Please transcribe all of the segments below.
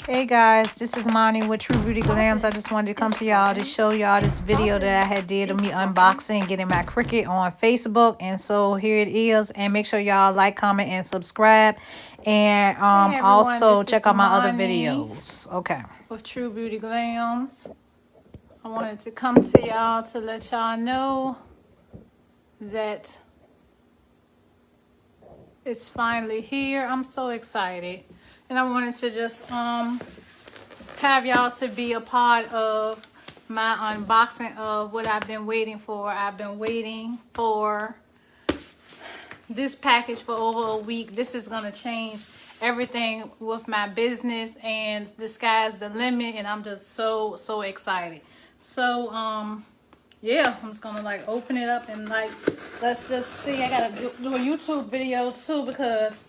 Hey guys, this is Monni with TrubeautyGlamz. I just wanted to come to y'all to show y'all this video that I had did of me unboxing, getting my Cricuit on Facebook. And so here it is. And make sure y'all like, comment, and subscribe. And Hey everyone, also check out my other Monni videos. Okay. with TrubeautyGlamz. I wanted to come to y'all to let y'all know that it's finally here. I'm so excited. And I wanted to just have y'all to be a part of my unboxing of what I've been waiting for. I've been waiting for this package for over a week. This is going to change everything with my business, and the sky's the limit, and I'm just so excited. So yeah, I'm just gonna like open it up and like let's just see. I gotta do a YouTube video too because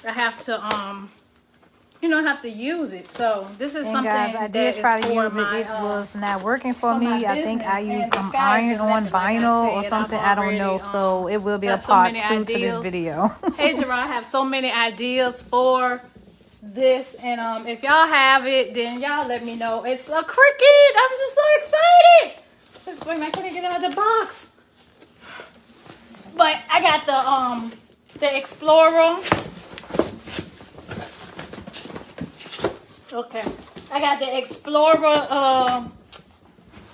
I have to have to use it. So this is something guys, I that did try is to for use my it. It was not working for for my me. I think I business, used and the some sky's the iron-on limit, like I vinyl or said. something. I've I don't know. already, So it will be a got so part many 2 to this ideas. video. Hey Gerard, I have so many ideas for this, and if y'all have it, then y'all let me know. It's a Cricuit. I'm just so excited. Let's wait, I couldn't get out of the box. But I got the Explorer. Okay. I got the Explorer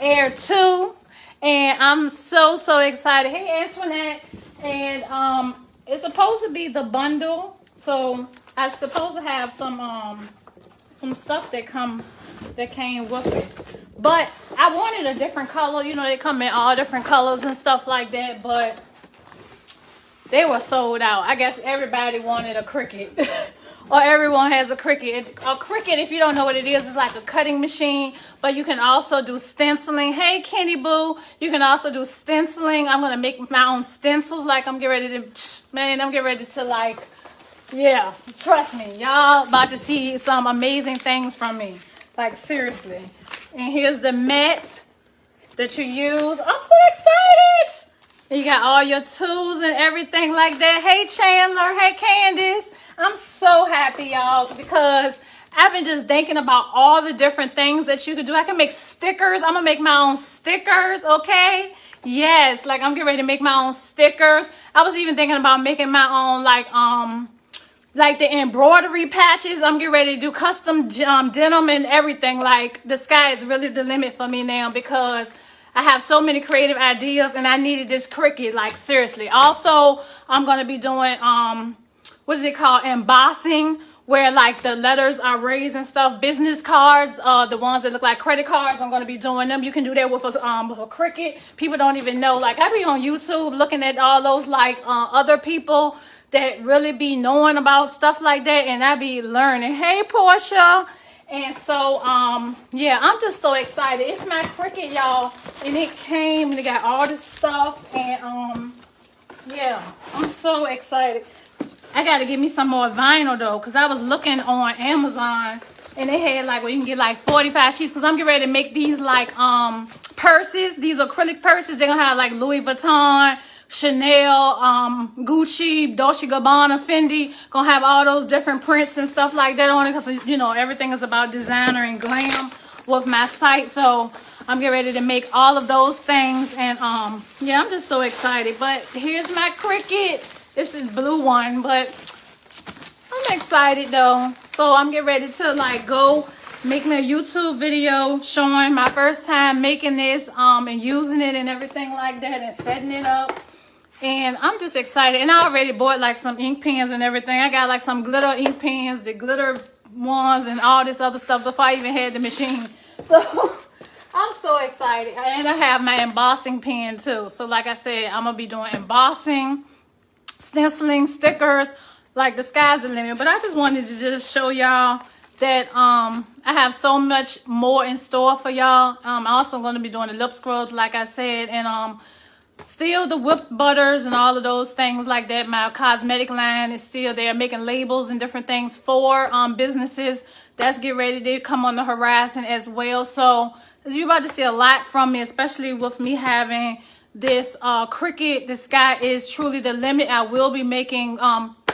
Air 2. And I'm so excited. Hey Antoinette. And it's supposed to be the bundle. So I supposed to have some stuff that came with it. But I wanted a different color. You know, they come in all different colors and stuff like that, but they were sold out. I guess everybody wanted a Cricuit. Or everyone has a Cricuit. A Cricuit, if you don't know what it is like a cutting machine, but you can also do stenciling. Hey, Kenny Boo. You can also do stenciling. I'm going to make my own stencils. Like, I'm getting ready to like, yeah, trust me. Y'all about to see some amazing things from me. Like, seriously. And here's the mat that you use. I'm so excited. You got all your tools and everything like that. Hey, Chandler. Hey, Candace. I'm so happy, y'all, because I've been just thinking about all the different things that you could do. I can make stickers. I'm going to make my own stickers, okay? Yes, like I'm getting ready to make my own stickers. I was even thinking about making my own, like the embroidery patches. I'm getting ready to do custom denim and everything. Like, the sky is really the limit for me now because I have so many creative ideas and I needed this Cricuit, like seriously. Also, I'm going to be doing, what is it called? Embossing, where like the letters are raised and stuff. Business cards, the ones that look like credit cards, I'm going to be doing them. You can do that with a Cricuit. People don't even know. Like, I be on YouTube looking at all those like other people that really be knowing about stuff like that, and I be learning. Hey, Portia. And so, yeah, I'm just so excited. It's my Cricuit, y'all, and it came, and it got all this stuff, and, yeah, I'm so excited. I got to get me some more vinyl, though, because I was looking on Amazon, and they had, like, where you can get, like, 45 sheets, because I'm getting ready to make these, like, purses. These acrylic purses. They're going to have, like, Louis Vuitton, Chanel, Gucci, Dolce & Gabbana, Fendi. Gonna have all those different prints and stuff like that on it because, you know, everything is about designer and glam with my site. So I'm getting ready to make all of those things. And, yeah, I'm just so excited. But here's my Cricuit. This is blue one, but I'm excited, though. So I'm getting ready to, like, go make me a YouTube video showing my first time making this and using it and everything like that and setting it up. And I'm just excited. And I already bought like some ink pens and everything. I got like some glitter ink pens, the glitter ones and all this other stuff before I even had the machine. So I'm so excited. And I have my embossing pen too. So like I said, I'm going to be doing embossing, stenciling, stickers. Like, the sky's the limit. But I just wanted to just show y'all that I have so much more in store for y'all. I'm also going to be doing the lip scrubs, like I said. And still the whipped butters and all of those things like that. My cosmetic line is still there, making labels and different things for businesses. That's getting ready to come on the horizon as well. So you're about to see a lot from me, especially with me having this Cricuit. The sky is truly the limit. I will be making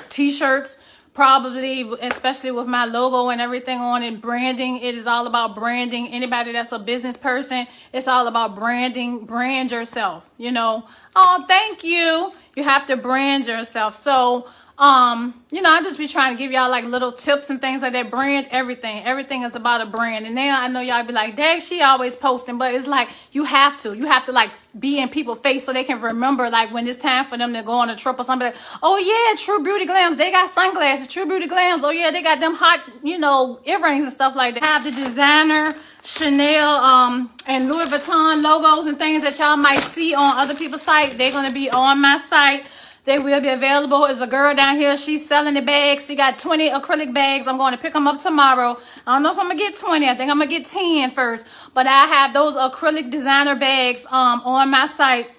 t-shirts, probably, especially with my logo and everything on it. Branding, it is all about branding. Anybody that's a business person, it's all about branding. Brand yourself, you know. Oh, thank you. You have to brand yourself. So you know, I just be trying to give y'all like little tips and things like that. Brand everything is about a brand. And now I know y'all be like, dang, she always posting, but it's like you have to like be in people's face so they can remember, like when it's time for them to go on a trip or something, like, oh yeah, TrubeautyGlamz, they got sunglasses. TrubeautyGlamz, oh yeah, they got them hot, you know, earrings and stuff like that. I have the designer Chanel and Louis Vuitton logos and things that y'all might see on other people's site. They're going to be on my site. They will be available. There's a girl down here. She's selling the bags. She got 20 acrylic bags. I'm going to pick them up tomorrow. I don't know if I'm going to get 20. I think I'm going to get 10 first. But I have those acrylic designer bags on my site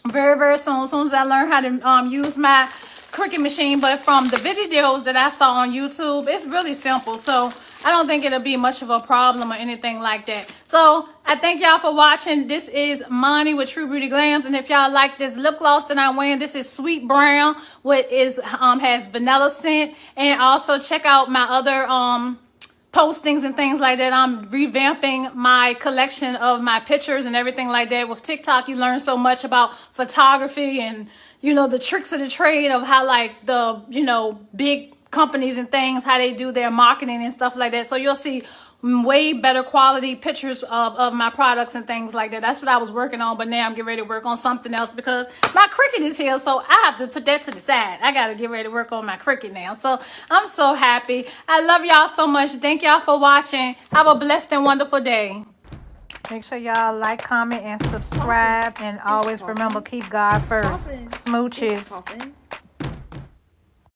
very, very soon. As soon as I learn how to use my Cricuit machine. But from the videos that I saw on YouTube, it's really simple. So I don't think it'll be much of a problem or anything like that. So I thank y'all for watching. This is Monni with TrubeautyGlamz, and if y'all like this lip gloss that I'm wearing, this is sweet brown, what is has vanilla scent. And also check out my other postings and things like that. I'm revamping my collection of my pictures and everything like that. With TikTok, you learn so much about photography and, you know, the tricks of the trade of how, like, the, you know, big companies and things, how they do their marketing and stuff like that. So you'll see way better quality pictures of my products and things like that. That's what I was working on, but now I'm getting ready to work on something else because my Cricuit is here, so I have to put that to the side. I got to get ready to work on my Cricuit now. So I'm so happy. I love y'all so much. Thank y'all for watching. Have a blessed and wonderful day. Make sure y'all like, comment, and subscribe. And always remember, keep God first. Smooches.